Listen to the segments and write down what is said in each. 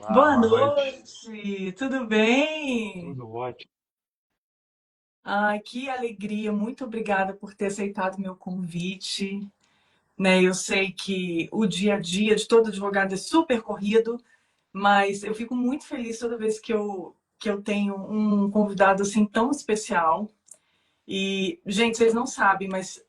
Olá, Boa boa noite. noite, tudo bem? Tudo ótimo. Ai, que alegria, muito obrigada por ter aceitado meu convite. Né, eu sei que o dia a dia de todo advogado é super corrido, mas eu fico muito feliz toda vez que eu tenho um convidado assim tão especial. E, gente, vocês não sabem, mas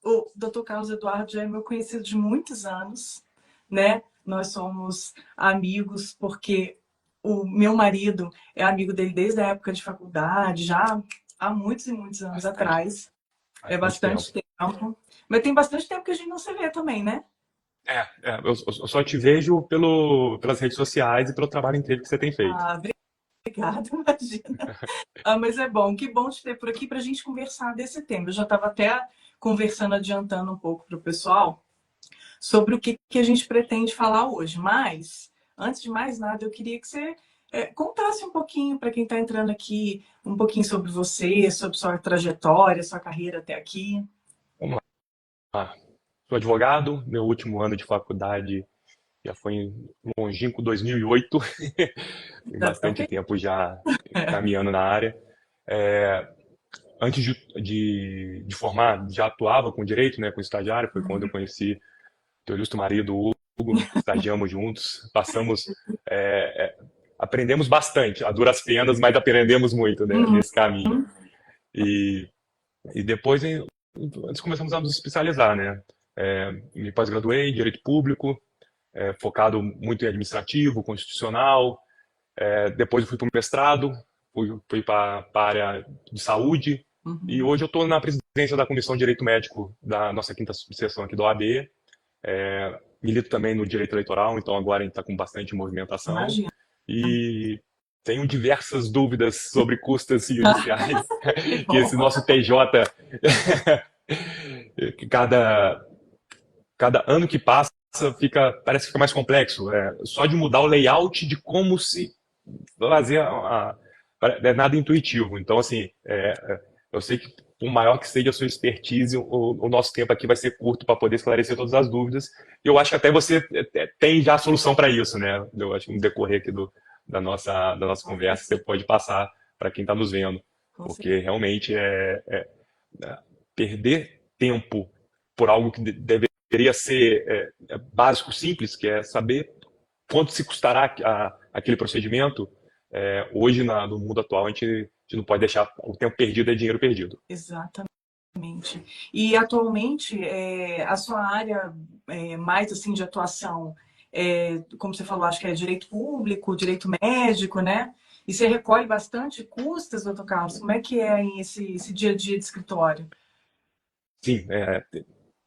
o Dr. Carlos Eduardo já é meu conhecido de muitos anos, né? Nós somos amigos porque o meu marido é amigo dele desde a época de faculdade, já há muitos e muitos anos Bastante, atrás. É bastante bastante tempo. tempo. Mas tem bastante tempo que a gente não se vê também, né? Eu só te vejo pelas redes sociais e pelo trabalho incrível que você tem feito. Ah, obrigada, imagina. Ah, mas é bom, que bom te ter por aqui para a gente conversar desse tema. Eu já estava até conversando, adiantando um pouco para o pessoal sobre o que a gente pretende falar hoje. Mas, antes de mais nada, eu queria que você contasse um pouquinho para quem está entrando aqui, um pouquinho sobre você, sobre sua trajetória, sua carreira até aqui. Vamos lá. Sou advogado, meu último ano de faculdade já foi em longínquo 2008. Tem Dá tão bastante tempo já caminhando na área. Antes de formar, já atuava com direito, né, com estagiário. Foi quando eu conheci teu ilustre marido, Hugo. Estagiamos juntos, aprendemos bastante, a duras penas, mas aprendemos muito, né, Uhum. nesse caminho. E, e depois nós começamos a nos especializar, né? Me pós-graduei em Direito Público, focado muito em administrativo, constitucional. Depois eu fui para o mestrado, fui para a área de saúde. E Uhum. hoje eu estou na presidência da Comissão de Direito Médico da nossa quinta subseção aqui da OAB. Milito também no direito eleitoral, então agora a gente está com bastante movimentação. Imagina. E tenho diversas dúvidas sobre custas judiciais, Que que esse bom. nosso TJ, que cada ano que passa, parece que fica mais complexo. Só de mudar o layout de como se fazer é nada intuitivo. Então, assim, eu sei que por maior que seja a sua expertise, o nosso tempo aqui vai ser curto para poder esclarecer todas as dúvidas. E eu acho que até você tem já a solução para isso, né? Eu acho que no decorrer aqui da nossa Com conversa, você certeza. pode passar para quem está nos vendo. Com certeza. Porque realmente perder tempo por algo que deveria ser básico, simples, que é saber quanto se custará aquele procedimento. Hoje, no mundo atual, a gente não pode deixar o tempo perdido é dinheiro perdido. Exatamente. E atualmente, a sua área mais assim de atuação, como você falou, acho que é direito público, direito médico, né? E você recolhe bastante custas, doutor Carlos? Como é que é aí esse dia a dia de escritório? Sim,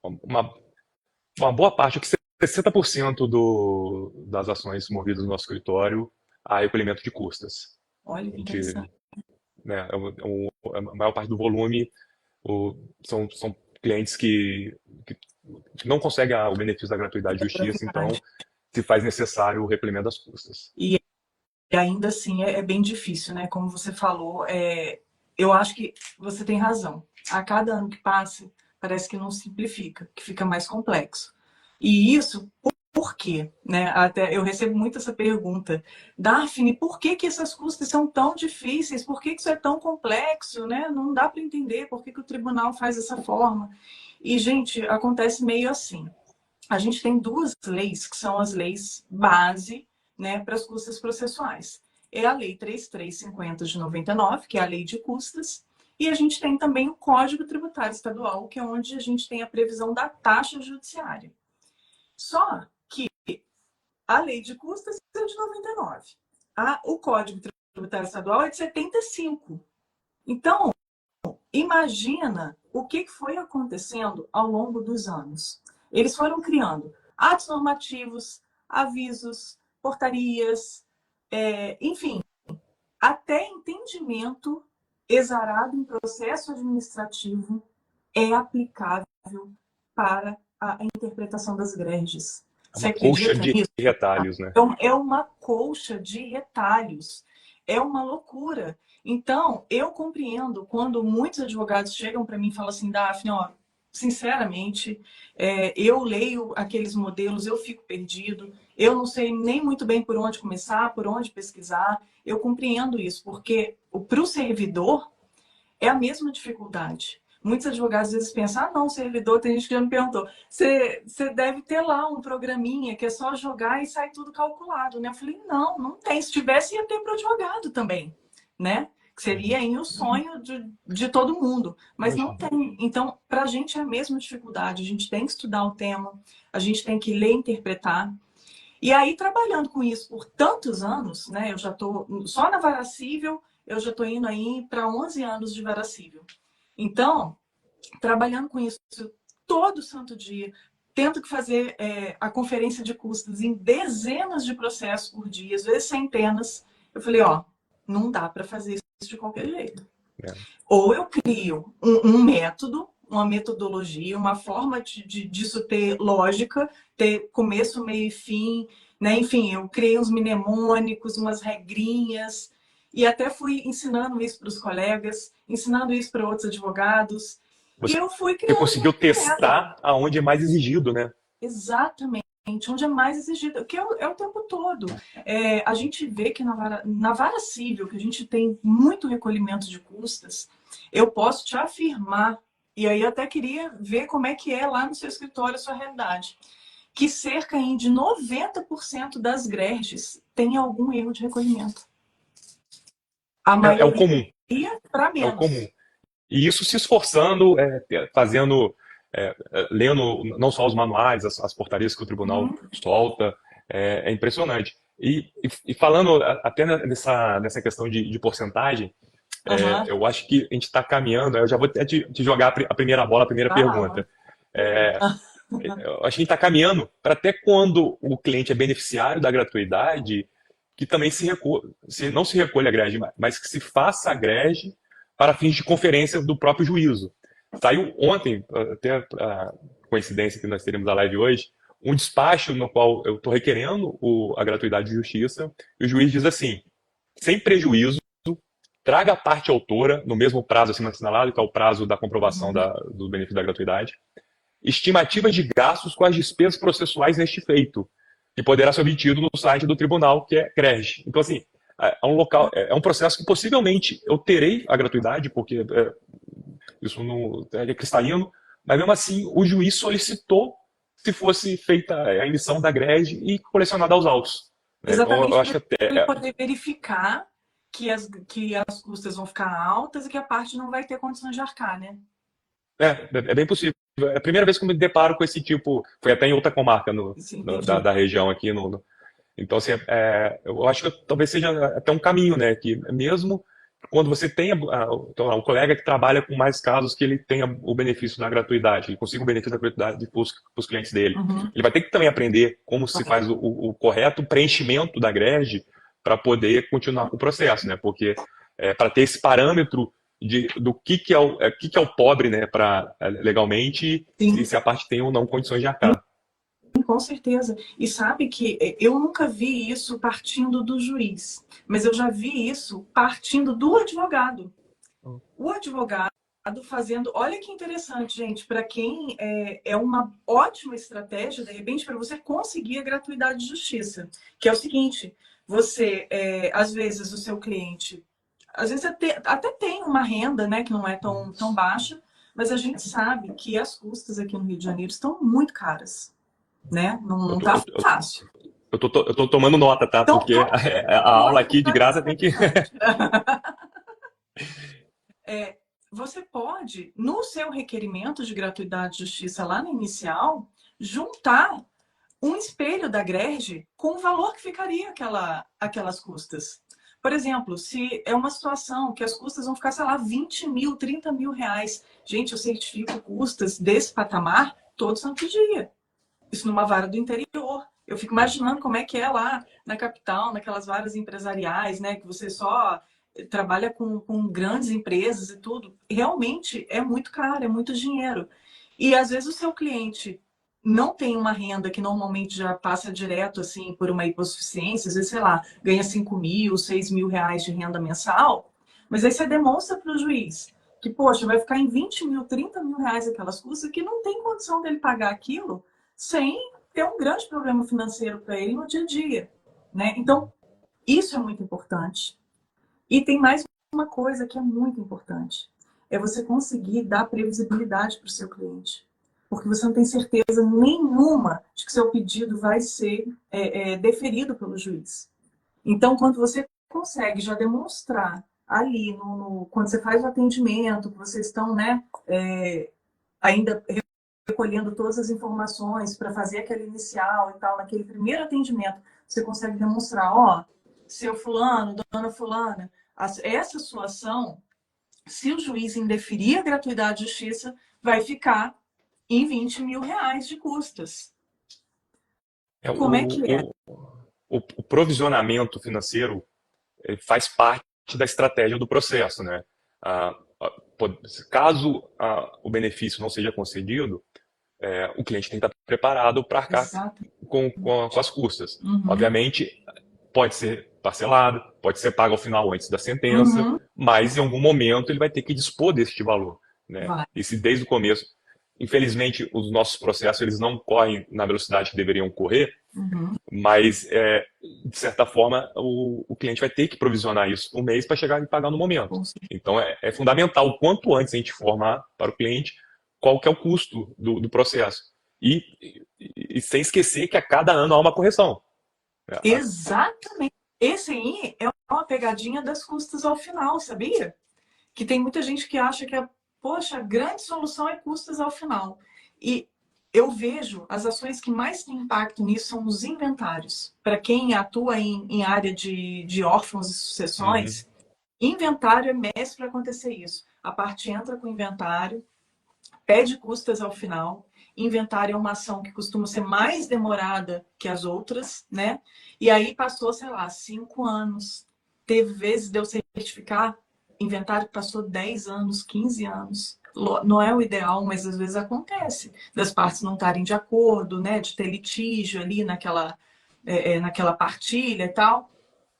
uma, uma boa parte, acho que 60% das ações movidas no nosso escritório há recolhimento de custas. Olha A que gente, interessante. né, a maior parte do volume são clientes que não conseguem o benefício da gratuidade de justiça, então Gratuidade. se faz necessário o recolhimento das custas. E ainda assim é bem difícil, né? Como você falou, eu acho que você tem razão. A cada ano que passa, parece que não simplifica, que fica mais complexo. E isso, por quê? Né? Até eu recebo muito essa pergunta. Daphne, por que essas custas são tão difíceis? Por que isso é tão complexo? Né? Não dá para entender por que o tribunal faz dessa forma. E, gente, acontece meio assim. A gente tem duas leis que são as leis base, né, para as custas processuais. É a Lei 3350 de 99, que é a lei de custas, e a gente tem também o Código Tributário Estadual, que é onde a gente tem a previsão da taxa judiciária. Só que a lei de custas é de 99. O Código Tributário Estadual é de 75. Então, imagina o que foi acontecendo ao longo dos anos. Eles foram criando atos normativos, avisos, portarias, enfim, até entendimento exarado em processo administrativo é aplicável para a interpretação das greves. É Você uma colcha acredita de nisso? retalhos, né? É uma colcha de retalhos. É uma loucura. Então, eu compreendo quando muitos advogados chegam para mim e falam assim, Daphne, ó, sinceramente, eu leio aqueles modelos, eu fico perdido, eu não sei nem muito bem por onde começar, por onde pesquisar. Eu compreendo isso, porque para o servidor é a mesma dificuldade. Muitos advogados às vezes pensam, ah, não, servidor, tem gente que já me perguntou, você deve ter lá um programinha que é só jogar e sai tudo calculado, né? Eu falei, não, não tem. Se tivesse, ia ter para o advogado também, né? Que seria aí o sonho de todo mundo, mas não Imagina. tem. Então, para a gente é a mesma dificuldade, a gente tem que estudar o tema, a gente tem que ler e interpretar. E aí, trabalhando com isso por tantos anos, né? Eu já estou só na vara civil, eu já estou indo aí para 11 anos de vara civil. Então, trabalhando com isso todo santo dia, tendo que fazer a conferência de custos em dezenas de processos por dia, às vezes centenas, eu falei, ó, não dá para fazer isso de qualquer jeito. É. Ou eu crio um método, uma metodologia, uma forma disso ter lógica, ter começo, meio e fim, né? Enfim, eu criei uns mnemônicos, umas regrinhas, e até fui ensinando isso para os colegas, ensinando isso para outros advogados, e Você eu fui criando conseguiu um método. testar aonde é mais exigido, né? Exatamente. Onde é mais exigido, que é o tempo todo. A gente vê que na vara civil, que a gente tem muito recolhimento de custas, eu posso te afirmar, e aí eu até queria ver como é que é lá no seu escritório a sua realidade, que cerca de 90% das greves tem algum erro de recolhimento. A É o maioria comum, para é o comum. menos. E isso se esforçando, fazendo, lendo não só os manuais, as portarias que o tribunal Uhum. solta, é impressionante. E falando até nessa questão de porcentagem, Uhum. eu acho que a gente está caminhando, eu já vou até te jogar a primeira bola, a primeira Vai lá. pergunta. Eu acho que a gente está caminhando para até quando o cliente é beneficiário da gratuidade, que também não se recolha a greve, mas que se faça a greve para fins de conferência do próprio juízo. Saiu ontem, até a coincidência que nós teremos a live hoje, um despacho no qual eu estou requerendo a gratuidade de justiça, e o juiz diz assim, sem prejuízo, traga a parte autora, no mesmo prazo acima assinalado, que é o prazo da comprovação Uhum. do benefício da gratuidade, estimativas de gastos com as despesas processuais neste feito, que poderá ser obtido no site do tribunal, que é CREG. Então, assim, é um processo que possivelmente eu terei a gratuidade, porque isso não é cristalino, mas mesmo assim o juiz solicitou se fosse feita a emissão da greve e colecionada aos autos. Né? Então, eu Exatamente acho que para ele até. poder verificar que as custas vão ficar altas e que a parte não vai ter condições de arcar, né? É bem possível. É a primeira vez que eu me deparo com esse tipo. Foi até em outra comarca Sim, da entendi. região aqui. Então, assim, eu acho que talvez seja até um caminho, né? Que mesmo quando você tem então, um colega que trabalha com mais casos que ele tenha o benefício da gratuidade, ele consiga o benefício da gratuidade para os clientes dele. Uhum. Ele vai ter que também aprender como se faz o correto preenchimento da greve para poder continuar com o processo, né? Porque para ter esse parâmetro do que é o pobre, né, legalmente, e Sim, se a parte tem ou não condições de arcar. com certeza. E sabe que eu nunca vi isso partindo do juiz, mas eu já vi isso partindo do advogado. O advogado fazendo. Olha que interessante, gente, para quem é uma ótima estratégia, de repente, para você conseguir a gratuidade de justiça, que é o seguinte: você, às vezes, o seu cliente, às vezes até tem uma renda, né, que não é tão baixa, mas a gente sabe que as custas aqui no Rio de Janeiro estão muito caras, né? Eu Não tô, tá eu, eu, fácil. eu tô tomando nota, tá? Então, Porque a aula muito aqui de graça tem que. importante. Você pode, no seu requerimento de gratuidade de justiça lá no inicial, juntar um espelho da greve com o valor que ficaria aquelas custas. Por exemplo, se é uma situação que as custas vão ficar, sei lá, 20 mil, 30 mil reais. Gente, eu certifico custas desse patamar todo santo dia. Isso numa vara do interior. Eu fico imaginando como é que é lá na capital, naquelas varas empresariais, né? Que você só trabalha com grandes empresas e tudo. Realmente é muito caro, é muito dinheiro. E às vezes o seu cliente não tem uma renda que normalmente já passa direto assim por uma hipossuficiência, às vezes, sei lá, ganha 5 mil, 6 mil reais de renda mensal, mas aí você demonstra para o juiz que, poxa, vai ficar em 20 mil, 30 mil reais aquelas custas, que não tem condição dele pagar aquilo sem ter um grande problema financeiro para ele no dia a dia, né? Então, isso é muito importante. E tem mais uma coisa que é muito importante. É você conseguir dar previsibilidade para o seu cliente. Porque você não tem certeza nenhuma de que seu pedido vai ser deferido pelo juiz. Então, quando você consegue já demonstrar ali, quando você faz o atendimento, que vocês estão, né, ainda recolhendo todas as informações para fazer aquele inicial e tal, naquele primeiro atendimento, você consegue demonstrar, ó, seu fulano, dona fulana, essa sua ação, se o juiz indeferir a gratuidade de justiça, vai ficar em 20 mil reais de custas. É, Como é que é? o provisionamento financeiro faz parte da estratégia do processo, né? Caso o benefício não seja concedido, o cliente tem que estar preparado para arcar com as custas. Uhum. Obviamente, pode ser parcelado, pode ser pago ao final antes da sentença, mas em algum momento ele vai ter que dispor deste valor, né? E se desde o começo, infelizmente, os nossos processos eles não correm na velocidade que deveriam correr, mas de certa forma o cliente vai ter que provisionar isso um mês para chegar e pagar no momento. Então é fundamental o quanto antes a gente informar para o cliente qual que é o custo do processo. E sem esquecer que a cada ano há uma correção. Exatamente. Esse aí é uma pegadinha das custas ao final, sabia? Que tem muita gente que acha que poxa, a grande solução é custas ao final. E eu vejo as ações que mais têm impacto nisso são os inventários. Para quem atua em área de órfãos e sucessões, inventário é mestre para acontecer isso. A parte entra com inventário, pede custas ao final. Inventário é uma ação que costuma ser mais demorada que as outras, né? E aí passou, sei lá, 5 anos. Teve vezes de eu certificar inventário que passou 10 anos, 15 anos. Não é o ideal, mas às vezes acontece. Das partes não estarem de acordo, né? De ter litígio ali naquela partilha e tal.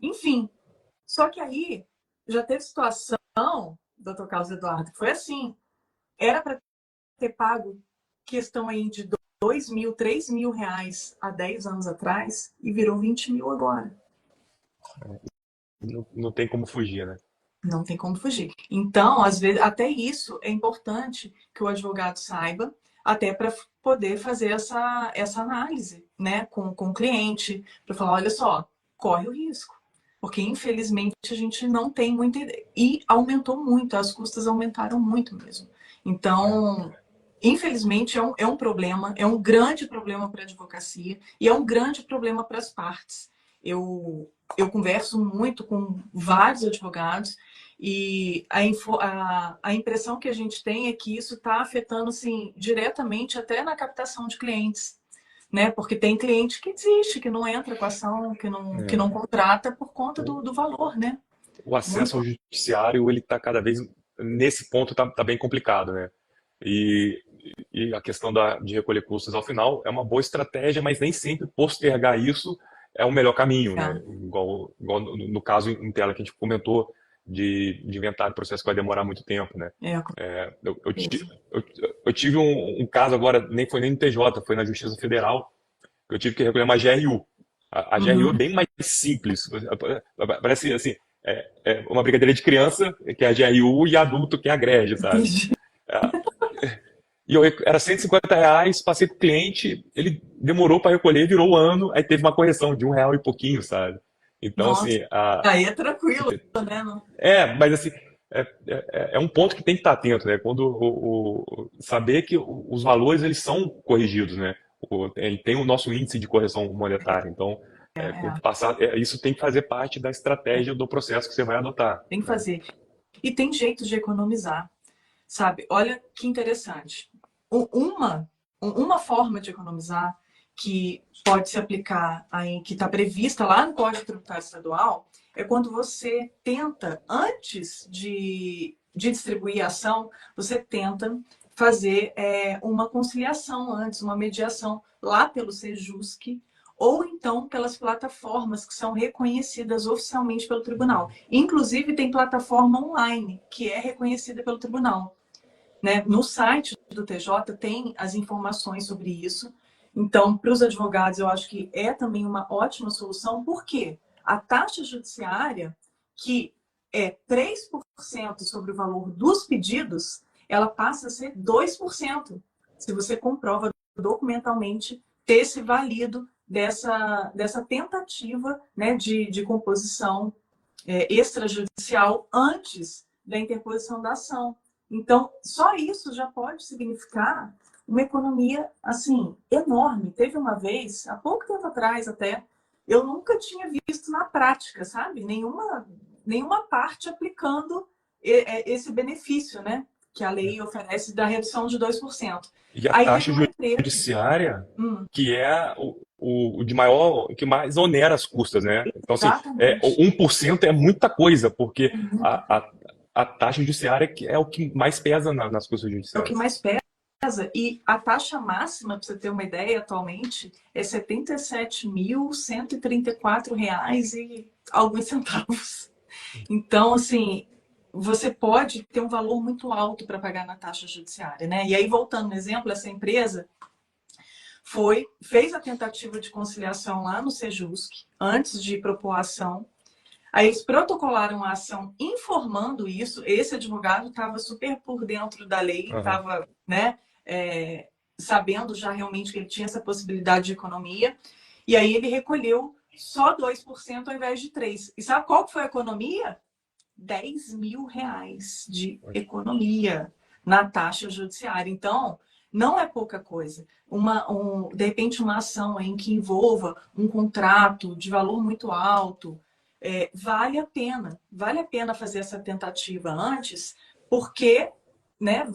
Enfim. Só que aí já teve situação, doutor Carlos Eduardo, que foi assim. Era para ter pago questão aí de 2 mil, 3 mil reais há 10 anos atrás e virou 20 mil agora. Não tem como fugir, né? Não tem como fugir. Então, às vezes, até isso é importante que o advogado saiba, até para poder fazer essa análise, né, com o cliente, para falar, olha só, corre o risco. Porque, infelizmente, a gente não tem muita ideia. E aumentou muito, as custas aumentaram muito mesmo. Então, infelizmente, é um problema, é um grande problema para a advocacia e é um grande problema para as partes. Eu converso muito com vários advogados e a impressão que a gente tem é que isso está afetando assim, diretamente até na captação de clientes. Né? Porque tem cliente que desiste, que não entra com a ação, que não contrata por conta do valor, né? O acesso ao judiciário, ele está cada vez, nesse ponto, tá bem complicado, né? E a questão de recolher custos ao final é uma boa estratégia, mas nem sempre postergar isso é o melhor caminho, né? Igual no caso em tela que a gente comentou de inventário, processo que vai demorar muito tempo, né? Eu tive um caso agora, nem foi nem no TJ, foi na Justiça Federal, que eu tive que recolher uma GRU. A GRU é bem mais simples, parece assim, uma brincadeira de criança, que é a GRU, e adulto, que é a greve, sabe? E era R$ 150, passei pro cliente, ele demorou para recolher, virou o ano, aí teve uma correção de R$ 1 e pouquinho, sabe? Então, nossa, assim... aí é tranquilo, né? Mas assim, é um ponto que tem que estar atento, né? Quando saber que os valores, eles são corrigidos, né? Ele tem o nosso índice de correção monetária, então, isso tem que fazer parte da estratégia do processo que você vai adotar. Tem que fazer. E tem jeito de economizar, sabe? Olha que interessante. Uma forma de economizar que pode se aplicar aí, que está prevista lá no Código Tributário Estadual, é quando você tenta, antes de distribuir a ação, você tenta fazer uma conciliação antes, uma mediação lá pelo Sejusc ou então pelas plataformas que são reconhecidas oficialmente pelo tribunal. Inclusive, tem plataforma online que é reconhecida pelo tribunal, né? No site do TJ tem as informações sobre isso. Então, para os advogados, eu acho que é também uma ótima solução, porque a taxa judiciária, que é 3% sobre o valor dos pedidos, ela passa a ser 2%, se você comprova documentalmente ter esse valido dessa tentativa, né, de composição extrajudicial antes da interposição da ação. Então, só isso já pode significar uma economia, assim, enorme. Teve uma vez, há pouco tempo atrás até, eu nunca tinha visto na prática, sabe? Nenhuma parte aplicando esse benefício, né? Que a lei oferece da redução de 2%. E a Aí teve taxa uma empresa... judiciária, que é o de maior, que mais onera as custas, né? Então, assim, Exatamente. 1% é muita coisa, porque a taxa judiciária é o que mais pesa nas custas É o que judiciais. mais pesa. E a taxa máxima, para você ter uma ideia, atualmente, é R$ 77.134 e alguns centavos. Então, assim, você pode ter um valor muito alto para pagar na taxa judiciária, né? E aí, voltando no exemplo, essa empresa fez a tentativa de conciliação lá no Sejusc, antes de propor a ação. Aí eles protocolaram a ação informando isso. Esse advogado estava super por dentro da lei, Aham. estava, né, sabendo já realmente que ele tinha essa possibilidade de economia. E aí ele recolheu só 2% ao invés de 3%. E sabe qual foi a economia? R$ 10.000 de economia na taxa judiciária. Então, não é pouca coisa. De repente, uma ação em que envolva um contrato de valor muito alto, vale a pena fazer essa tentativa antes, porque, né,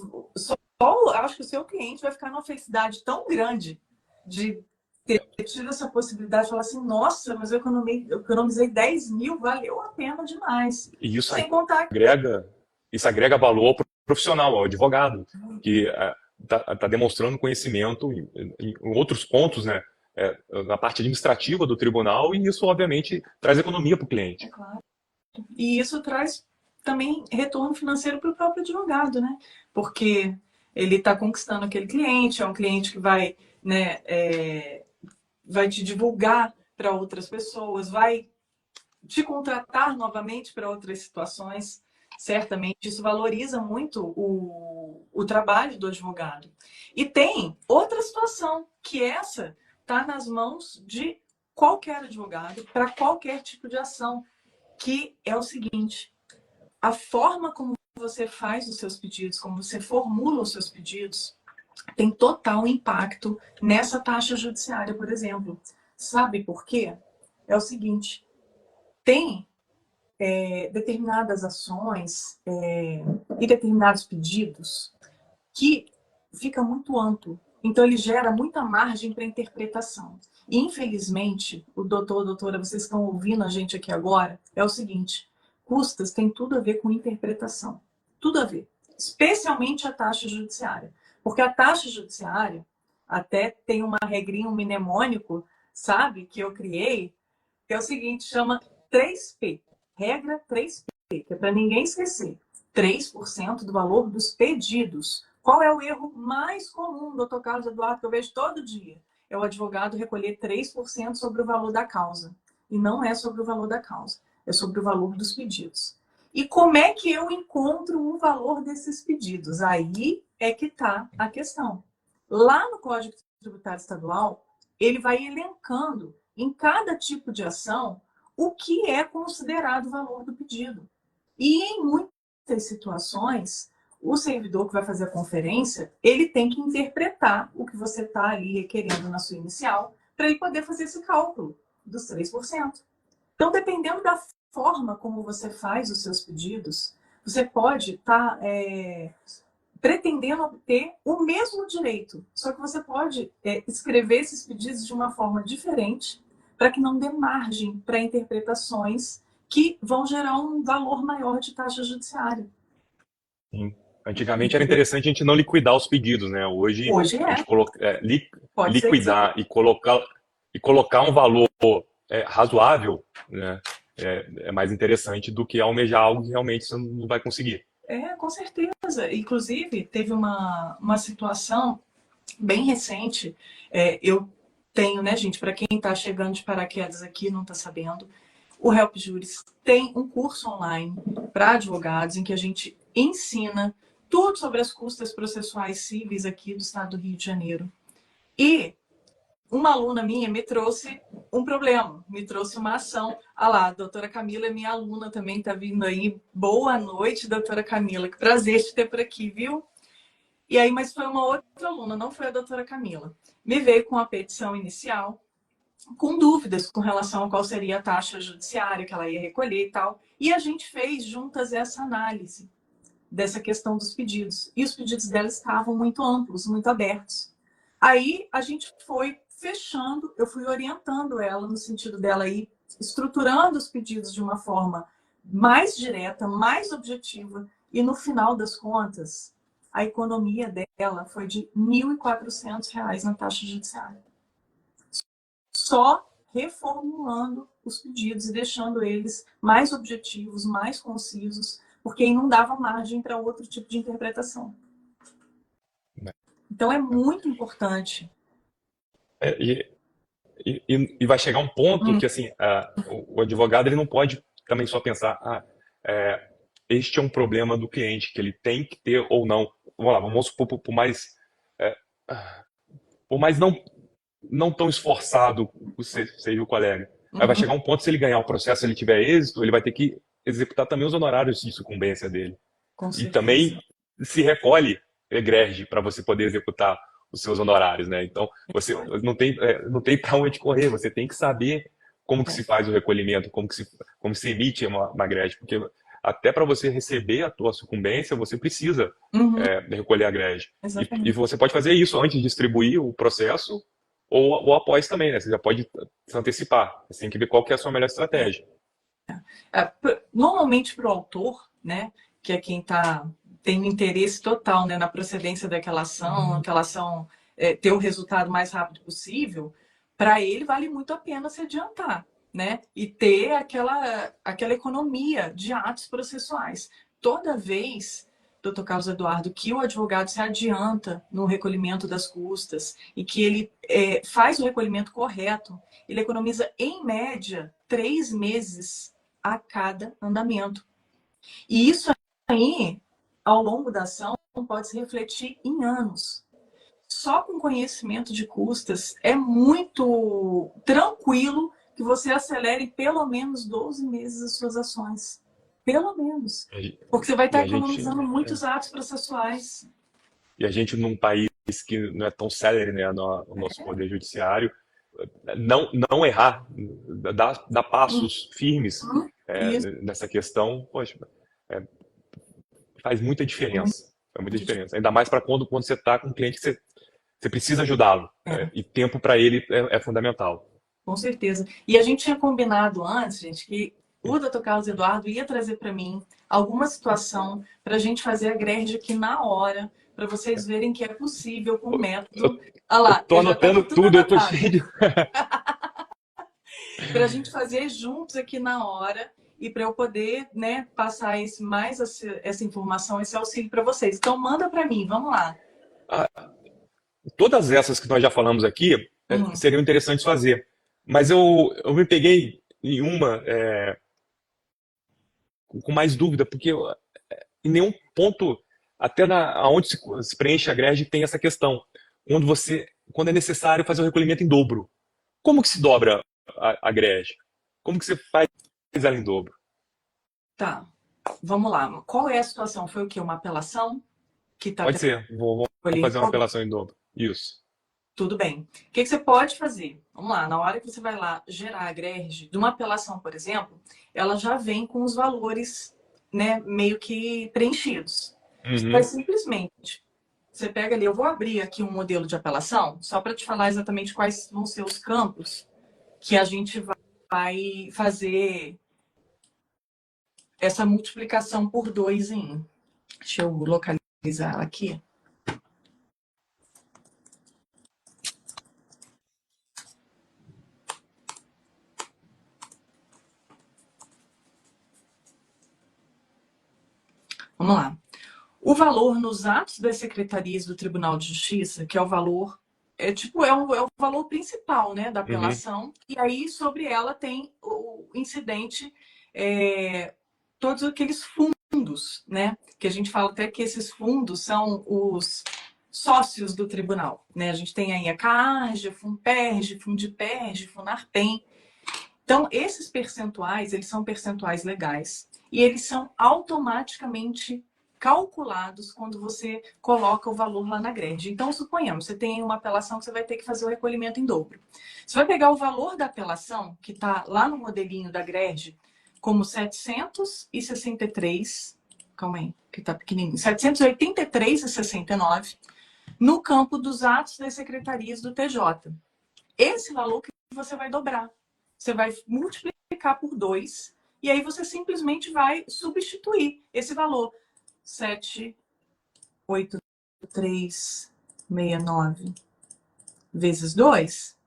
acho que o seu cliente vai ficar numa felicidade tão grande de ter tido essa possibilidade de falar assim, nossa, mas eu economizei 10 mil, valeu a pena demais. E Sem contar agrega, isso agrega valor pro profissional, ao advogado, que está demonstrando conhecimento em outros pontos, né? Na parte administrativa do tribunal, e isso, obviamente, traz economia para o cliente. claro. E isso traz também retorno financeiro para o próprio advogado, né? Porque ele está conquistando aquele cliente, é um cliente que vai, né, vai te divulgar para outras pessoas, vai te contratar novamente para outras situações. Certamente isso valoriza muito o trabalho do advogado. E tem outra situação, que essa está nas mãos de qualquer advogado, para qualquer tipo de ação, que é o seguinte: a forma como você faz os seus pedidos, como você formula os seus pedidos, tem total impacto nessa taxa judiciária, por exemplo. Sabe por quê? É o seguinte: tem determinadas ações e determinados pedidos que fica muito amplo. Então, ele gera muita margem para interpretação. E, infelizmente, o doutor, doutora, vocês estão ouvindo a gente aqui agora, é o seguinte: custas tem tudo a ver com interpretação. Tudo a ver. Especialmente a taxa judiciária. Porque a taxa judiciária, até tem uma regrinha, um mnemônico, sabe, que eu criei, que é o seguinte, chama 3P. Regra 3P, que é para ninguém esquecer. 3% do valor dos pedidos. Qual é o erro mais comum, doutor Carlos Eduardo, que eu vejo todo dia? É o advogado recolher 3% sobre o valor da causa. E não é sobre o valor da causa, é sobre o valor dos pedidos. E como é que eu encontro o valor desses pedidos? Aí é que está a questão. Lá no Código Tributário Estadual, ele vai elencando em cada tipo de ação o que é considerado o valor do pedido. E em muitas situações, o servidor que vai fazer a conferência, ele tem que interpretar o que você está ali requerendo na sua inicial, para ele poder fazer esse cálculo dos 3%. Então, dependendo da forma como você faz os seus pedidos, você pode estar pretendendo obter o mesmo direito, só que você pode escrever esses pedidos de uma forma diferente, para que não dê margem para interpretações que vão gerar um valor maior de taxa judiciária. Sim. Antigamente era interessante a gente não liquidar os pedidos, né? Hoje, Hoje a gente pode ser que sim. liquidar e colocar. e colocar um valor razoável, né, é mais interessante do que almejar algo que realmente você não vai conseguir. Com certeza. Inclusive, teve uma situação bem recente. Eu tenho, né, gente, para quem está chegando de paraquedas aqui e não está sabendo, o Help Juris tem um curso online para advogados em que a gente ensina tudo sobre as custas processuais cíveis aqui do estado do Rio de Janeiro. E uma aluna minha me trouxe um problema, me trouxe uma ação. Ah lá, a doutora Camila é minha aluna também, está vindo aí. Boa noite, doutora Camila. Que prazer te ter por aqui, viu? E aí, mas foi uma outra aluna, não foi a doutora Camila. Me veio com a petição inicial, com dúvidas com relação a qual seria a taxa judiciária que ela ia recolher e tal. E a gente fez juntas essa análise dessa questão dos pedidos. E os pedidos dela estavam muito amplos, muito abertos. Aí a gente foi fechando, eu fui orientando ela no sentido dela ir estruturando os pedidos de uma forma mais direta, mais objetiva, e no final das contas, a economia dela foi de R$ 1.400 na taxa judiciária. Só reformulando os pedidos e deixando eles mais objetivos, mais concisos, porque aí não dava margem para outro tipo de interpretação. Então é muito importante. E vai chegar um ponto que assim, o advogado ele não pode também só pensar, este é um problema do cliente, que ele tem que ter ou não. Vamos lá, vamos supor, é, por mais não tão esforçado seja o colega. Aí vai chegar um ponto, se ele ganhar o processo, se ele tiver êxito, ele vai ter que executar também os honorários de sucumbência dele. Com E certeza. também se recolhe egrégio para você poder executar os seus honorários, né? Então, você não tem para onde correr, você tem que saber como que se faz o recolhimento, como se emite uma egrégio, porque até para você receber a tua sucumbência, você precisa recolher a egrégio. E você pode fazer isso antes de distribuir o processo ou após também, né? Você já pode se antecipar. Você tem que ver qual que é a sua melhor estratégia. Normalmente para o autor, né, que é quem tem um interesse total, né, na procedência daquela ação, ter o resultado mais rápido possível, para ele vale muito a pena se adiantar, né, e ter aquela economia de atos processuais. Toda vez, doutor Carlos Eduardo, que o advogado se adianta no recolhimento das custas e que ele faz o recolhimento correto, ele economiza, em média, 3 meses a cada andamento. E isso aí, ao longo da ação, pode se refletir em anos. Só com conhecimento de custas é muito tranquilo que você acelere pelo menos 12 meses as suas ações. Pelo menos. Porque você vai estar economizando muitos atos processuais. E a gente, num país que não é tão célere, né, o nosso poder judiciário, não errar, dar passos firmes nessa questão, poxa, faz muita diferença. Faz muita diferença. Ainda mais para quando você está com um cliente que você precisa ajudá-lo. E tempo para ele é fundamental. Com certeza. E a gente tinha combinado antes, gente, que o Dr. Carlos Eduardo ia trazer para mim alguma situação para a gente fazer a grade aqui na hora, para vocês verem que é possível com o método. Olha lá, tô anotando tudo, eu tô cheio de... Para a gente fazer juntos aqui na hora e para eu poder, né, passar essa informação, esse auxílio para vocês. Então, manda para mim, vamos lá. Todas essas que nós já falamos aqui seriam interessantes fazer. Mas eu me peguei em uma com mais dúvida, porque em nenhum ponto, até onde se preenche a grade, tem essa questão. Quando é necessário fazer o recolhimento em dobro. Como que se dobra a grade? Como que você faz ela em dobro? Tá, vamos lá. Qual é a situação? Foi o quê? Uma apelação? Pode ser. Vou fazer uma apelação em dobro. Isso. Tudo bem. O que você pode fazer? Vamos lá, na hora que você vai lá gerar a GRERG de uma apelação, por exemplo, ela já vem com os valores, né, meio que preenchidos. Você vai simplesmente, você pega ali, eu vou abrir aqui um modelo de apelação, só para te falar exatamente quais vão ser os campos que a gente vai fazer essa multiplicação por 2 em 1. Deixa eu localizar ela aqui. Vamos lá. O valor nos atos das secretarias do Tribunal de Justiça, que é o valor, é o valor principal, né, da Uhum, apelação, e aí sobre ela tem o incidente, todos aqueles fundos, né, que a gente fala até que esses fundos são os sócios do tribunal, né, a gente tem aí a CARGE, FUNPERJ, FUNDIPERJ, FUNARPEM. Então, esses percentuais, eles são percentuais legais e eles são automaticamente calculados quando você coloca o valor lá na grade. Então, suponhamos, você tem uma apelação que você vai ter que fazer o recolhimento em dobro. Você vai pegar o valor da apelação, que está lá no modelinho da grade, como 763, calma aí, que está pequenininho, 783,69, no campo dos atos das secretarias do TJ. Esse valor que você vai dobrar. Você vai multiplicar por 2 e aí você simplesmente vai substituir esse valor. 78369 vezes 2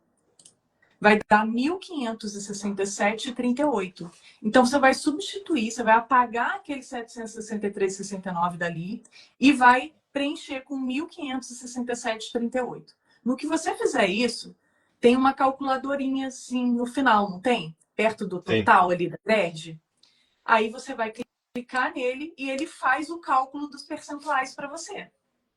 vai dar 1.567,38. Então, você vai substituir, você vai apagar aquele 763,69 dali e vai preencher com 1.567,38. No que você fizer isso, tem uma calculadorinha assim no final, não tem? Perto do sim. total ali da grade. Aí você vai clicar nele e ele faz o cálculo dos percentuais para você.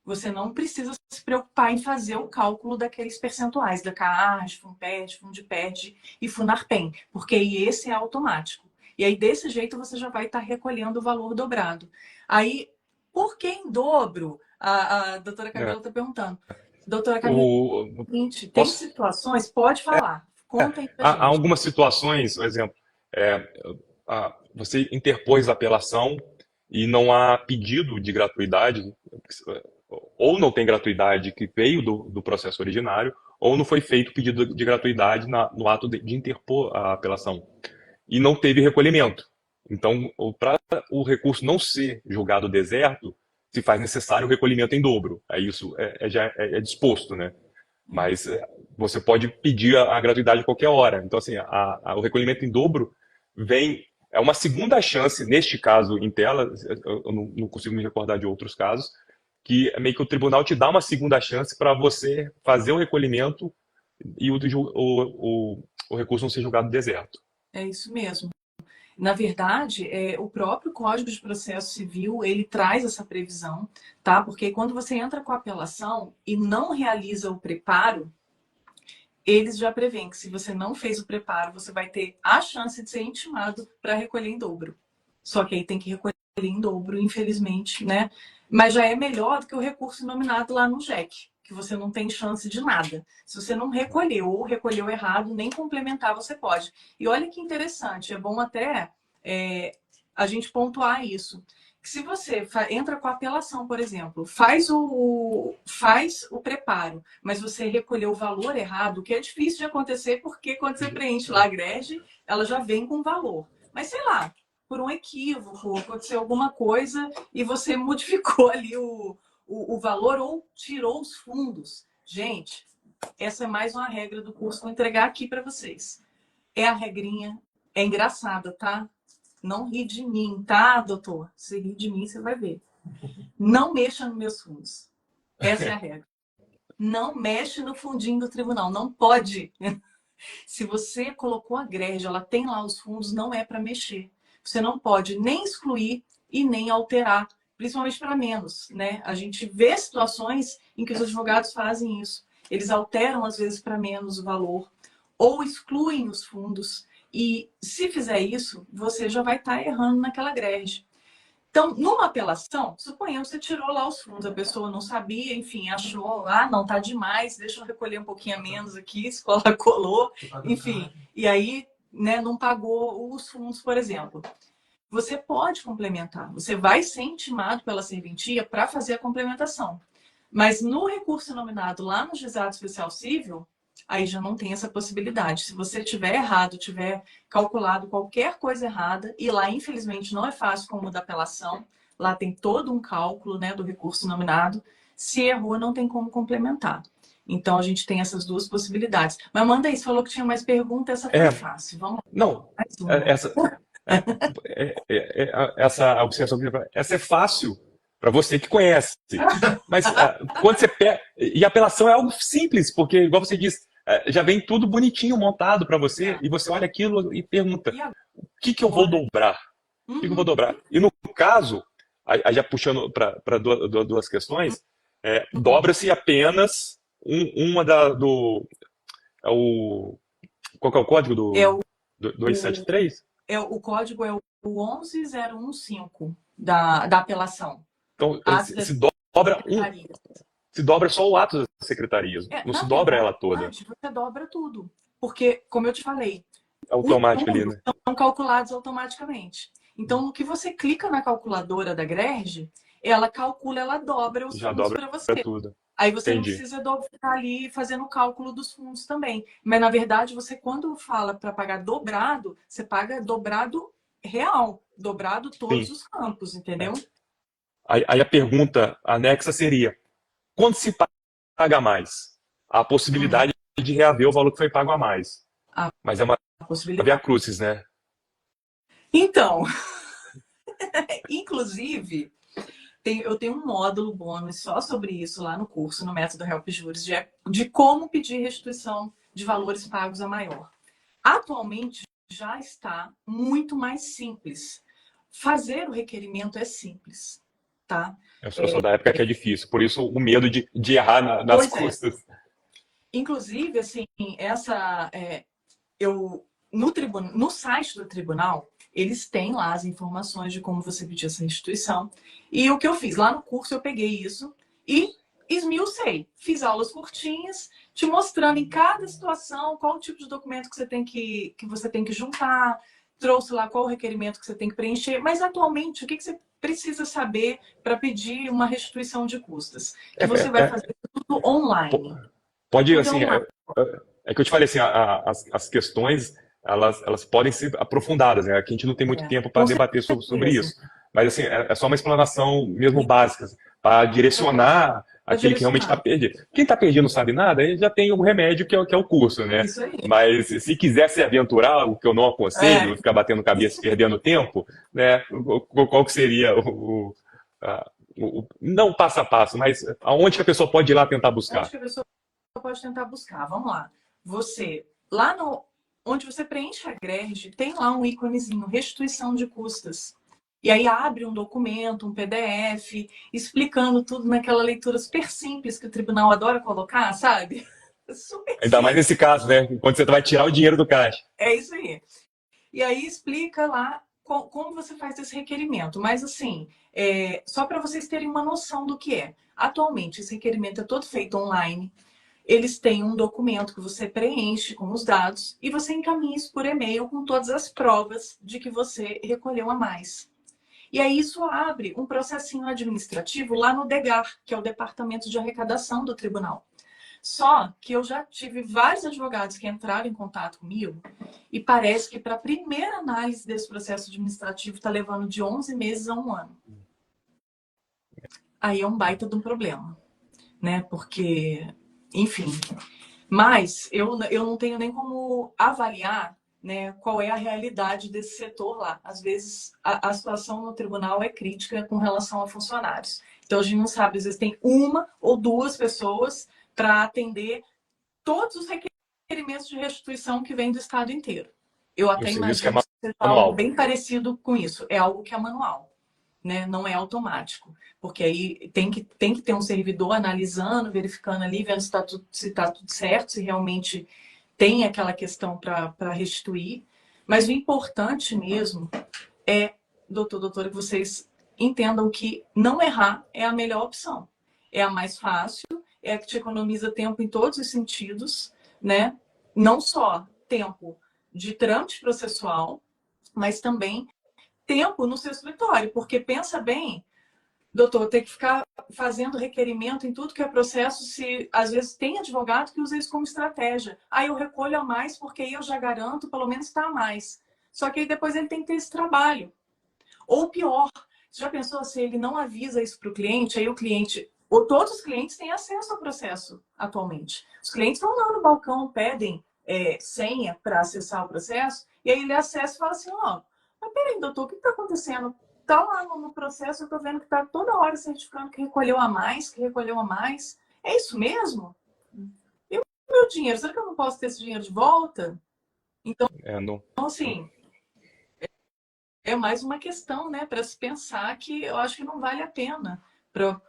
Você não precisa se preocupar em fazer o cálculo daqueles percentuais, da CARD, FUNPERJ, FUNDIPERJ e FUNARPEM, porque esse é automático. E aí, desse jeito, você já vai estar recolhendo o valor dobrado. Aí, por que em dobro? A doutora É. Camila está perguntando. Doutora Camila, O, seguinte, tem posso, situações, pode falar, conta aí pra há gente. algumas situações, por exemplo, é, você interpôs a apelação e não há pedido de gratuidade, ou não tem gratuidade que veio do processo originário, ou não foi feito pedido de gratuidade no ato de interpor a apelação. E não teve recolhimento. Então, para o recurso não ser julgado deserto, se faz necessário o recolhimento em dobro. Isso já é disposto, né? Mas você pode pedir a gratuidade a qualquer hora. Então, assim, o recolhimento em dobro é uma segunda chance, neste caso em tela, eu não consigo me recordar de outros casos, que é meio que o tribunal te dá uma segunda chance para você fazer o recolhimento e o recurso não ser julgado deserto. É isso mesmo. Na verdade, o próprio Código de Processo Civil, ele traz essa previsão, tá? Porque quando você entra com a apelação e não realiza o preparo, eles já prevêem que se você não fez o preparo, você vai ter a chance de ser intimado para recolher em dobro. Só que aí tem que recolher em dobro, infelizmente, né? Mas já é melhor do que o recurso nominado lá no JEC, que você não tem chance de nada. Se você não recolheu ou recolheu errado, nem complementar você pode. E olha que interessante, é bom até a gente pontuar isso. Se você entra com a apelação, por exemplo, faz o preparo, mas você recolheu o valor errado, o que é difícil de acontecer, porque quando você preenche lá a grade, ela já vem com valor. Mas sei lá, por um equívoco, aconteceu alguma coisa e você modificou ali o valor ou tirou os fundos. Gente, essa é mais uma regra do curso, vou entregar aqui para vocês. É a regrinha, é engraçada, tá? Não ri de mim, tá, doutor? Se rir de mim, você vai ver. Não mexa nos meus fundos. Essa é a regra. Não mexe no fundinho do tribunal. Não pode. Se você colocou a grade, ela tem lá os fundos, não é para mexer. Você não pode nem excluir e nem alterar, principalmente para menos, né? A gente vê situações em que os advogados fazem isso. Eles alteram, às vezes, para menos o valor ou excluem os fundos. E se fizer isso, você já vai estar errando naquela grade. Então, numa apelação, suponhamos que você tirou lá os fundos, a pessoa não sabia, enfim, achou, não, tá demais, deixa eu recolher um pouquinho a menos aqui, escola colou, enfim, e aí, né, não pagou os fundos, por exemplo. Você pode complementar, você vai ser intimado pela serventia para fazer a complementação. Mas no recurso nominado lá no Juizado Especial Civil, aí já não tem essa possibilidade. Se você tiver errado, tiver calculado qualquer coisa errada, e lá, infelizmente, não é fácil como o da apelação, lá tem todo um cálculo, né, do recurso nominado. Se errou, não tem como complementar. Então, a gente tem essas duas possibilidades. Mas manda aí, você falou que tinha mais pergunta, essa foi É, fácil. Vamos lá, não, mais uma. essa, é, essa observação, essa é fácil para você que conhece. Mas quando você pega. E a apelação é algo simples, porque, igual você disse, já vem tudo bonitinho montado para você, e você olha aquilo e pergunta: E o que, que eu vou agora? dobrar? O que, que eu vou dobrar? E no caso, aí já puxando para duas questões, dobra-se apenas uma qual que é o código É do 273? o código é o 11015 da apelação. Então, Atos se das dobra secretarias. se dobra só o ato das secretarias, não Na se dobra ela verdade, toda. você dobra tudo. Porque, como eu te falei, os Automático ali, números né? são calculados automaticamente. Então, no que você clica na calculadora da Grege, ela calcula, ela dobra os Já fundos dobra para você. tudo. Aí você não Entendi. precisa ficar ali fazendo o cálculo dos fundos também. Mas, na verdade, você, quando fala para pagar dobrado, você paga dobrado real. Dobrado todos Sim. os campos, entendeu? Aí a pergunta anexa seria: quando se paga mais? A possibilidade de reaver o valor que foi pago a mais. A Mas é uma via possibilidade. crucis, né? Então, inclusive, eu tenho um módulo bônus só sobre isso lá no curso, no Método Help Juris, de como pedir restituição de valores pagos a maior. Atualmente, já está muito mais simples. Fazer o requerimento é simples, tá? Eu sou da época que é difícil, por isso o medo de errar nas Pois é. custas. Inclusive, assim, no site do tribunal, eles têm lá as informações de como você pedir essa restituição. E o que eu fiz? Lá no curso eu peguei isso e esmiucei. Fiz aulas curtinhas, te mostrando em cada situação qual o tipo de documento que você tem que juntar, trouxe lá qual o requerimento que você tem que preencher. Mas atualmente, o que você precisa saber para pedir uma restituição de custas? Que você vai fazer tudo online. Pode, Tudo assim, online. é que eu te falei assim, as questões, elas podem ser aprofundadas, né? Aqui a gente não tem muito tempo para Com debater sobre certeza. isso. Mas, assim, é só uma explanação mesmo básica, para direcionar aquele que realmente está perdido. Quem está perdido não sabe nada, ele já tem o remédio que é o curso, né? Isso aí. Mas se quiser se aventurar, o que eu não aconselho, ficar batendo cabeça e perdendo tempo, né? Qual que seria não passo a passo, mas aonde que a pessoa pode ir lá tentar buscar? Onde que a pessoa pode tentar buscar? Vamos lá. Lá onde você preenche a GRERG, tem lá um íconezinho, restituição de custas. E aí abre um documento, um PDF, explicando tudo naquela leitura super simples que o tribunal adora colocar, sabe? Super Ainda mais simples. nesse caso, né? Quando você vai tirar o dinheiro do caixa. É isso aí. E aí explica lá como você faz esse requerimento. Mas assim, só para vocês terem uma noção do que é. Atualmente, esse requerimento é todo feito online. Eles têm um documento que você preenche com os dados e você encaminha isso por e-mail com todas as provas de que você recolheu a mais. E aí isso abre um processinho administrativo lá no DEGAR, que é o Departamento de Arrecadação do Tribunal. Só que eu já tive vários advogados que entraram em contato comigo e parece que para a primeira análise desse processo administrativo está levando de 11 meses a 1 ano. Aí é um baita de um problema, né? Porque, enfim. Mas eu não tenho nem como avaliar, né, qual é a realidade desse setor lá. Às vezes a situação no tribunal é crítica com relação a funcionários. Então a gente não sabe, às vezes tem uma ou duas pessoas para atender todos os requerimentos de restituição que vêm do estado inteiro. Eu E o até serviço que é imagino que seja algo manual. bem parecido com isso. É algo que é manual, né? Não é automático. Porque aí tem que ter um servidor analisando, verificando ali, vendo se está tudo certo, se realmente tem aquela questão para restituir. Mas o importante mesmo é, doutora, que vocês entendam que não errar é a melhor opção. É a mais fácil, é a que te economiza tempo em todos os sentidos, né? Não só tempo de trâmite processual, mas também tempo no seu escritório, porque pensa bem, doutor, ter que ficar fazendo requerimento em tudo que é processo, se às vezes tem advogado que usa isso como estratégia. Aí eu recolho a mais porque aí eu já garanto, pelo menos está a mais. Só que aí depois ele tem que ter esse trabalho. Ou pior, você já pensou se ele não avisa isso para o cliente, aí o cliente, ou todos os clientes têm acesso ao processo atualmente. Os clientes vão lá no balcão, pedem senha para acessar o processo, e aí ele acessa e fala assim, ó, Peraí, doutor, o que está acontecendo? Está lá no processo, eu estou vendo que está toda hora certificando que recolheu a mais, que recolheu a mais. É isso mesmo? E o meu dinheiro? Será que eu não posso ter esse dinheiro de volta? Então, Não, assim, é mais uma questão, né, para se pensar que eu acho que não vale a pena para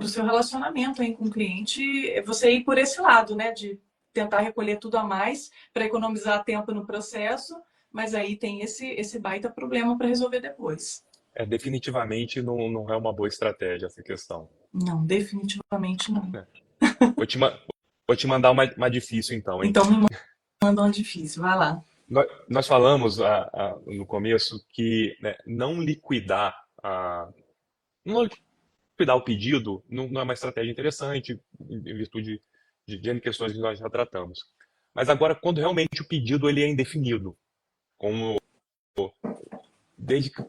o seu relacionamento aí com o cliente, você ir por esse lado, né, de tentar recolher tudo a mais para economizar tempo no processo, mas aí tem esse baita problema para resolver depois. definitivamente não é uma boa estratégia essa questão. Não, definitivamente não. É. Vou te, ma- vou te mandar uma difícil então, hein? Então me manda um difícil, vai lá. Nós falamos no começo que, né, não liquidar o pedido não é uma estratégia interessante, em virtude de N questões que nós já tratamos. Mas agora, quando realmente o pedido ele é indefinido, como desde que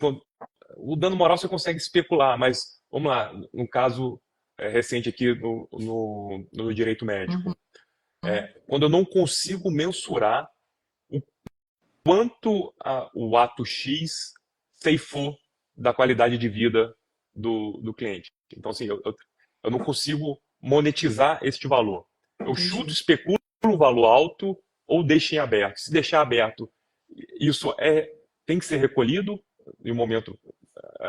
o dano moral você consegue especular, mas vamos lá, no caso recente aqui no direito Uhum. médico, quando eu não consigo mensurar o quanto o ato X ceifou da qualidade de vida do cliente. Então, assim, eu não consigo monetizar este valor. Eu chuto, Entendi. especulo um valor alto ou deixo em aberto. Se deixar aberto, isso tem que ser recolhido em um momento,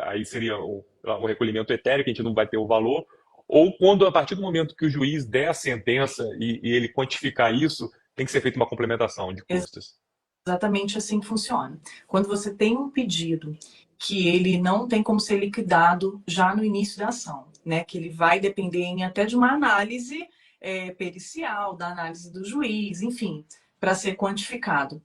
aí seria o recolhimento etéreo, que a gente não vai ter o valor, ou quando, a partir do momento que o juiz der a sentença e ele quantificar isso, tem que ser feita uma complementação de custas. Exatamente assim que funciona. Quando você tem um pedido que ele não tem como ser liquidado já no início da ação, né? Que ele vai depender até de uma análise pericial, da análise do juiz, enfim, para ser quantificado.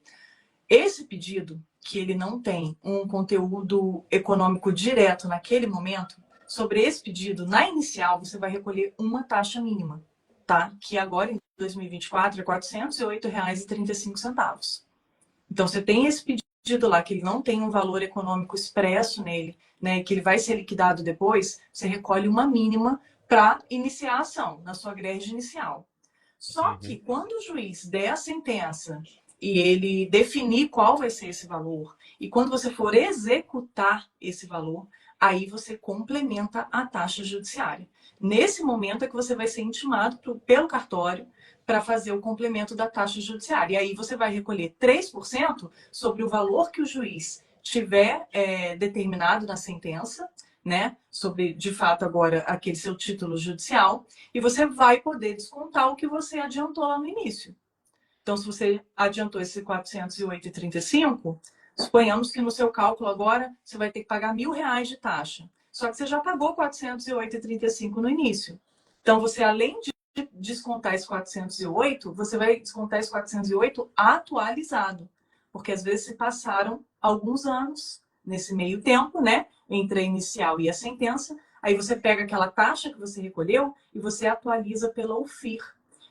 Esse pedido, que ele não tem um conteúdo econômico direto naquele momento, sobre esse pedido, na inicial, você vai recolher uma taxa mínima, tá? Que agora, em 2024, é R$ 408,35. Então, você tem esse pedido lá, que ele não tem um valor econômico expresso nele, né, que ele vai ser liquidado depois, você recolhe uma mínima para iniciar a ação, na sua grade inicial. Só que Uhum. quando o juiz der a sentença e ele definir qual vai ser esse valor, e quando você for executar esse valor, aí você complementa a taxa judiciária. Nesse momento é que você vai ser intimado pelo cartório para fazer o complemento da taxa judiciária. E aí você vai recolher 3% sobre o valor que o juiz tiver determinado na sentença, né? Sobre, de fato, agora aquele seu título judicial, e você vai poder descontar o que você adiantou lá no início. Então, se você adiantou esse 408,35, suponhamos que no seu cálculo agora você vai ter que pagar R$ 1.000 de taxa. Só que você já pagou 408,35 no início. Então, você, além de descontar esse 408, você vai descontar esse 408 atualizado. Porque às vezes se passaram alguns anos nesse meio tempo, né? Entre a inicial e a sentença. Aí você pega aquela taxa que você recolheu e você atualiza pela UFIR.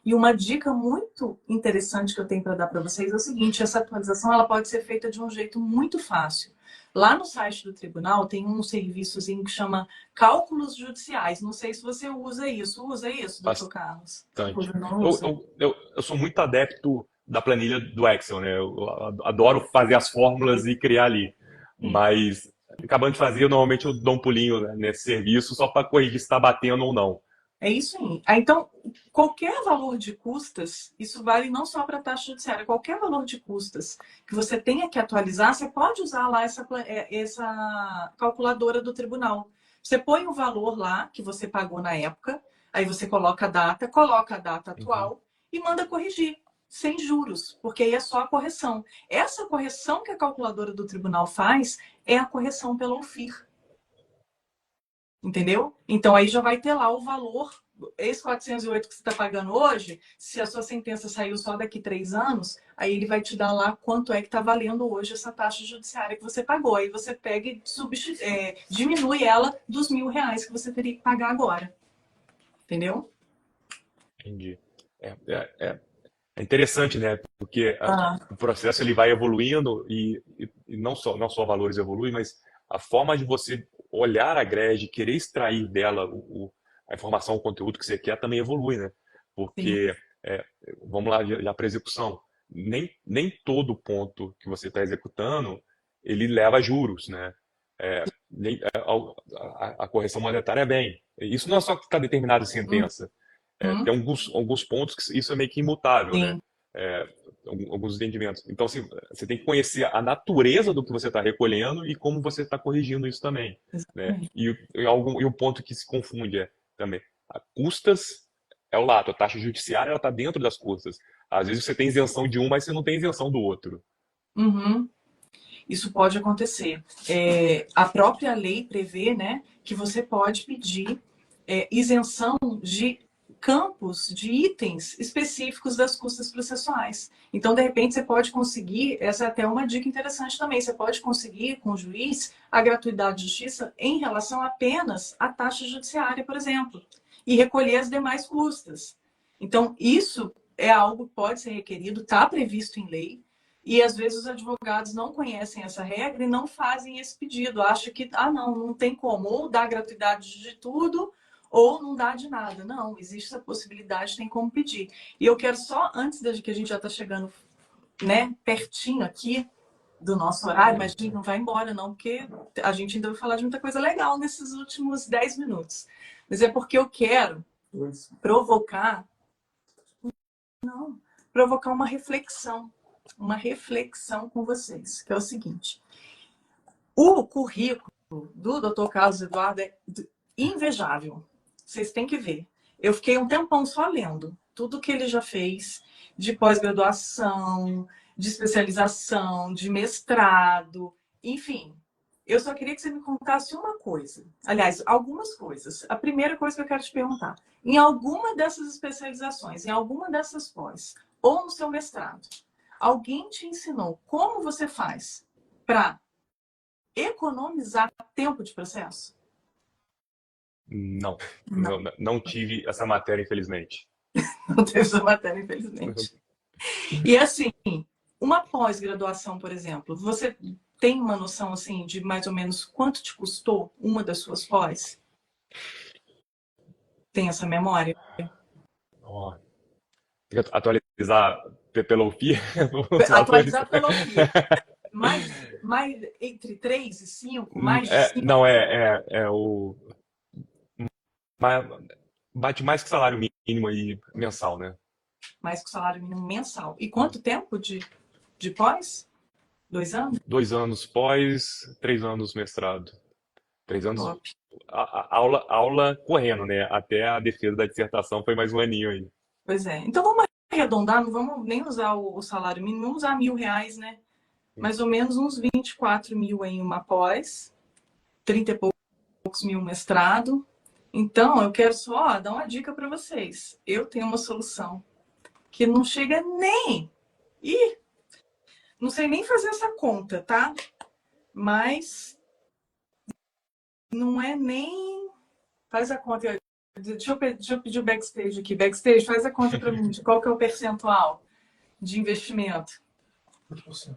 E uma dica muito interessante que eu tenho para dar para vocês é o seguinte: essa atualização ela pode ser feita de um jeito muito fácil. Lá no site do tribunal tem um serviçozinho que chama Cálculos Judiciais. Não sei se você usa isso. Usa isso, doutor Carlos? Bastante. Não Eu, usa? eu, eu, eu sou muito adepto da planilha do Excel, né? Eu adoro fazer as fórmulas e criar ali. Mas, acabando de fazer, normalmente eu dou um pulinho, né, nesse serviço só para corrigir se está batendo ou não. É isso aí. Então, qualquer valor de custas, isso vale não só para a taxa judiciária, qualquer valor de custas que você tenha que atualizar, você pode usar lá essa calculadora do tribunal. Você põe o valor lá que você pagou na época, aí você coloca a data Uhum, atual e manda corrigir, sem juros, porque aí é só a correção. Essa correção que a calculadora do tribunal faz é a correção pela UFIR. Entendeu? Então aí já vai ter lá o valor, esse 408 que você está pagando hoje, se a sua sentença saiu só daqui 3 anos, aí ele vai te dar lá quanto é que está valendo hoje essa taxa judiciária que você pagou. Aí você pega e diminui ela dos R$ 1.000 que você teria que pagar agora. Entendeu? entendi. É, é, é, é interessante, né? Porque Ah, o processo ele vai evoluindo e não só valores evoluem, mas a forma de você olhar a grade, querer extrair dela a informação, o conteúdo que você quer também evolui, né? sim. Porque, é, vamos lá, já para execução, nem todo ponto que você está executando ele leva a juros, né? A correção monetária vem. Isso não é só que está determinado em sentença. Uhum. Tem alguns pontos que isso é meio que imutável, né? Sim. Alguns entendimentos. Então, assim, você tem que conhecer a natureza do que você está recolhendo e como você está corrigindo isso também, né? Exatamente. E um ponto que se confunde também, a custas é o lado, a taxa judiciária ela está dentro das custas. Às vezes você tem isenção de um, mas você não tem isenção do outro. Uhum. Isso pode acontecer. A própria lei prevê, né, que você pode pedir isenção de campos, de itens específicos das custas processuais. Então, de repente, você pode conseguir, essa é até uma dica interessante também, você pode conseguir com o juiz a gratuidade de justiça em relação apenas à taxa judiciária, por exemplo, e recolher as demais custas. Então, isso é algo que pode ser requerido, está previsto em lei, e às vezes os advogados não conhecem essa regra e não fazem esse pedido. Acham que, não tem como, ou dá gratuidade de tudo, ou não dá de nada. Não, existe essa possibilidade, tem como pedir. E eu quero só, antes de que a gente já está chegando, né, pertinho aqui do nosso horário, mas a gente não vai embora não, porque a gente ainda vai falar de muita coisa legal nesses últimos 10 minutos. Mas é porque eu quero provocar uma reflexão com vocês, que é o seguinte. O currículo do Dr. Carlos Eduardo é invejável. Vocês têm que ver. Eu fiquei um tempão só lendo tudo que ele já fez de pós-graduação, de especialização, de mestrado, enfim. Eu só queria que você me contasse uma coisa. Aliás, algumas coisas. A primeira coisa que eu quero te perguntar. Em alguma dessas especializações, em alguma dessas pós, ou no seu mestrado, alguém te ensinou como você faz para economizar tempo de processo? Não, Não, não tive essa matéria, infelizmente. não teve essa matéria, infelizmente. E assim, uma pós-graduação, por exemplo, você tem uma noção assim de mais ou menos quanto te custou uma das suas pós? Tem essa memória? Oh, tem que atualizar pela UFIA, os valores. Atualizado pela OFIA. Mais entre 3 e 5, mais de 5? Não, é o. Bate mais que salário mínimo aí mensal, né? Mais que o salário mínimo mensal. E quanto tempo de pós? 2 anos? 2 anos pós, 3 anos mestrado. 3 anos, Top. aula correndo, né? Até a defesa da dissertação foi mais um aninho aí. Pois é. Então vamos arredondar, não vamos nem usar o salário mínimo, vamos usar R$ 1.000, né? Mais ou menos uns 24 mil em uma pós, 30 e poucos mil mestrado. Então, eu quero só dar uma dica para vocês. Eu tenho uma solução que não chega nem... Ih, não sei nem fazer essa conta, tá? Mas não é nem... Faz a conta. Deixa eu pedir o backstage aqui. Backstage, faz a conta para mim de qual que é o percentual de investimento. 8%.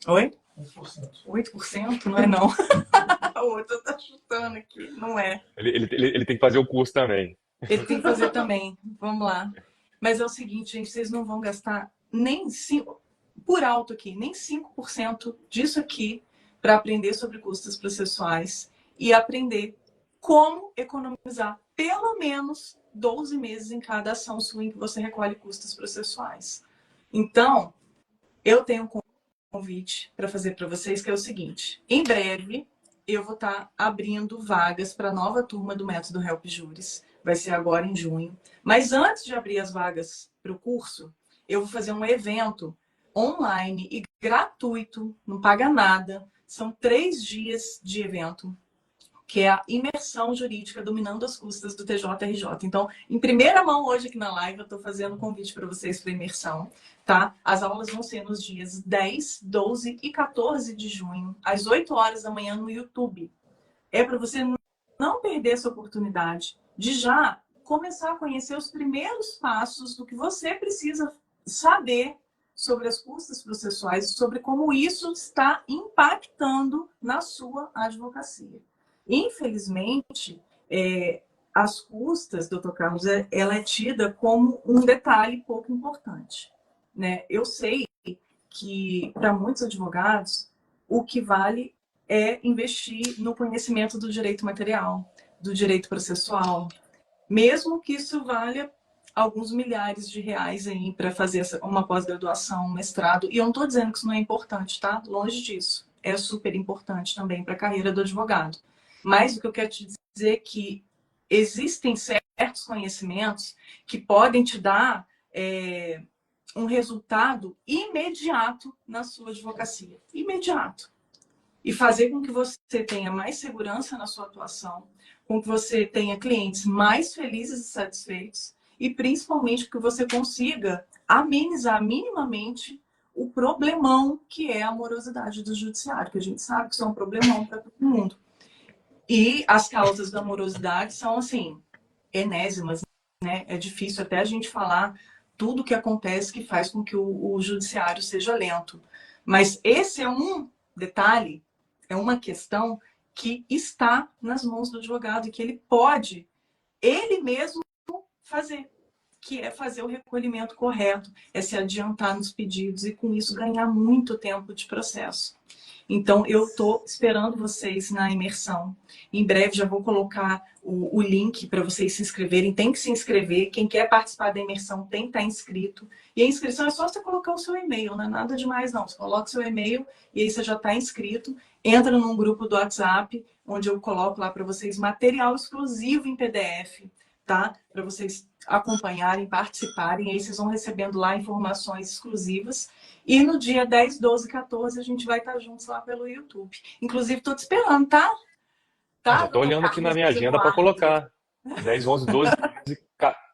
Oi? 8%. 8%? Não é não. O outro tá chutando aqui. Não é. Ele tem que fazer o curso também. Ele tem que fazer também. Vamos lá. Mas é o seguinte, gente, vocês não vão gastar nem 5%, por alto aqui, nem 5% disso aqui para aprender sobre custas processuais e aprender como economizar pelo menos 12 meses em cada ação sua em que você recolhe custas processuais. Então, eu tenho um convite para fazer para vocês, que é o seguinte. Em breve, eu vou estar abrindo vagas para a nova turma do Método Help Juris. Vai ser agora em junho. Mas antes de abrir as vagas para o curso, eu vou fazer um evento online e gratuito, não paga nada. São 3 dias de evento, que é a imersão jurídica dominando as custas do TJRJ. Então, em primeira mão hoje aqui na live, eu estou fazendo um convite para vocês para imersão, tá? As aulas vão ser nos dias 10, 12 e 14 de junho, às 8 horas da manhã no YouTube. É para você não perder essa oportunidade de já começar a conhecer os primeiros passos do que você precisa saber sobre as custas processuais e sobre como isso está impactando na sua advocacia. Infelizmente, as custas, doutor Carlos, ela é tida como um detalhe pouco importante, né? Eu sei que, para muitos advogados, o que vale é investir no conhecimento do direito material, do direito processual, mesmo que isso valha alguns milhares de reais aí para fazer uma pós-graduação, um mestrado. E eu não estou dizendo que isso não é importante, tá? Longe disso. É super importante também para a carreira do advogado. Mas o que eu quero te dizer é que existem certos conhecimentos que podem te dar um resultado imediato na sua advocacia. Imediato. E fazer com que você tenha mais segurança na sua atuação, com que você tenha clientes mais felizes e satisfeitos e principalmente que você consiga amenizar minimamente o problemão que é a morosidade do judiciário, que a gente sabe que isso é um problemão para todo mundo. E as causas da morosidade são, assim, enésimas, né? É difícil até a gente falar tudo o que acontece que faz com que o judiciário seja lento. Mas esse é um detalhe, é uma questão que está nas mãos do advogado e que ele pode, ele mesmo, fazer, que é fazer o recolhimento correto, é se adiantar nos pedidos e com isso ganhar muito tempo de processo. Então, eu estou esperando vocês na imersão. Em breve já vou colocar o link para vocês se inscreverem. Tem que se inscrever. Quem quer participar da imersão tem que estar inscrito. E a inscrição é só você colocar o seu e-mail, não é nada demais não. Você coloca o seu e-mail e aí você já está inscrito. Entra num grupo do WhatsApp, onde eu coloco lá para vocês material exclusivo em PDF, tá? Para vocês acompanharem, participarem. Aí vocês vão recebendo lá informações exclusivas. E no dia 10, 12, 14, a gente vai estar juntos lá pelo YouTube. Inclusive, estou te esperando, tá? Tá? Já estou olhando aqui na minha agenda para colocar. 10, 11, 12...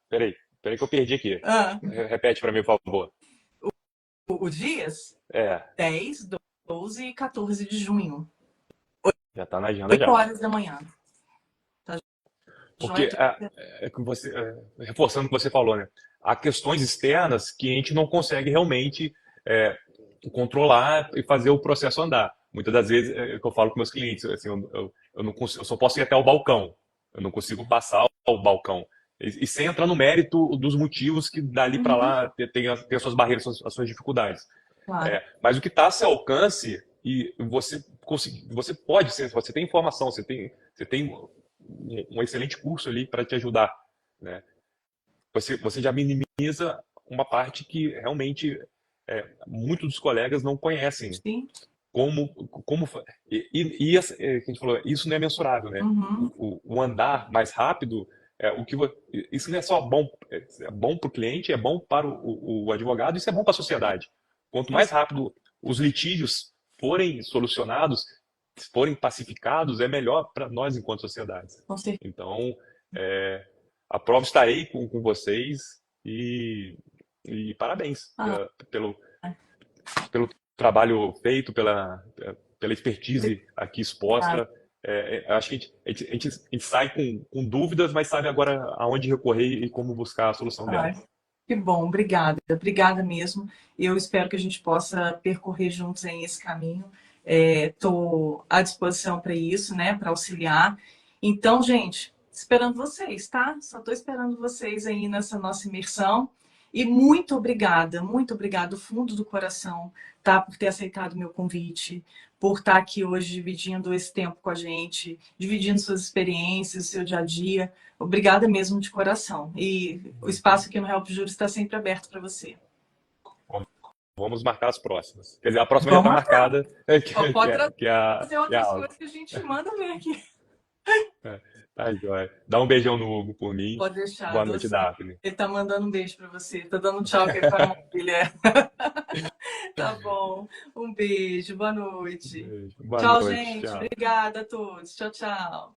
Peraí que eu perdi aqui. Repete para mim, por favor. Os dias? 10, 12 e 14 de junho. Já está na agenda 8 já. horas da manhã. Tá? Porque, reforçando o que você falou, né? Há questões externas que a gente não consegue realmente controlar e fazer o processo andar. Muitas das vezes, é o que eu falo com meus clientes, assim, eu não consigo, eu só posso ir até o balcão, eu não consigo passar o balcão. E sem entrar no mérito dos motivos que dali para lá tem as suas barreiras, as suas dificuldades. Claro. Mas o que está a seu alcance, e você pode ser, você tem informação, você tem um excelente curso ali para te ajudar, né? Você já minimiza uma parte que realmente muitos dos colegas não conhecem. Sim. E a gente falou, isso não é mensurável, né? O andar mais rápido, isso não é só bom para o cliente, é bom para o advogado, isso é bom para a sociedade. Quanto mais rápido os litígios forem solucionados, forem pacificados, é melhor para nós enquanto sociedade. Então, a prova estarei com vocês e parabéns pelo trabalho feito, pela expertise aqui exposta. Acho que a gente sai com dúvidas, mas sabe agora aonde recorrer e como buscar a solução delas. Que bom, obrigada. Obrigada mesmo. Eu espero que a gente possa percorrer juntos aí esse caminho. Estou à disposição para isso, né? Para auxiliar. Então, gente, esperando vocês, tá? Só estou esperando vocês aí nessa nossa imersão. E muito obrigada do fundo do coração, tá? Por ter aceitado o meu convite, por estar aqui hoje dividindo esse tempo com a gente, dividindo suas experiências, seu dia a dia. Obrigada mesmo de coração. E o espaço aqui no Help Juris está sempre aberto para você. Vamos marcar as próximas. Quer dizer, a próxima já está marcada. Pode trazer outras coisas que a gente manda ver aqui. Tá, joia. Dá um beijão no Hugo por mim. Pode deixar. Boa noite, Daphne. Ele tá mandando um beijo para você. Tá dando um tchau aqui para a mulher. Tá bom. Um beijo. Boa noite. Beijo. Boa Tchau, noite. gente. Tchau. Obrigada a todos. Tchau, tchau.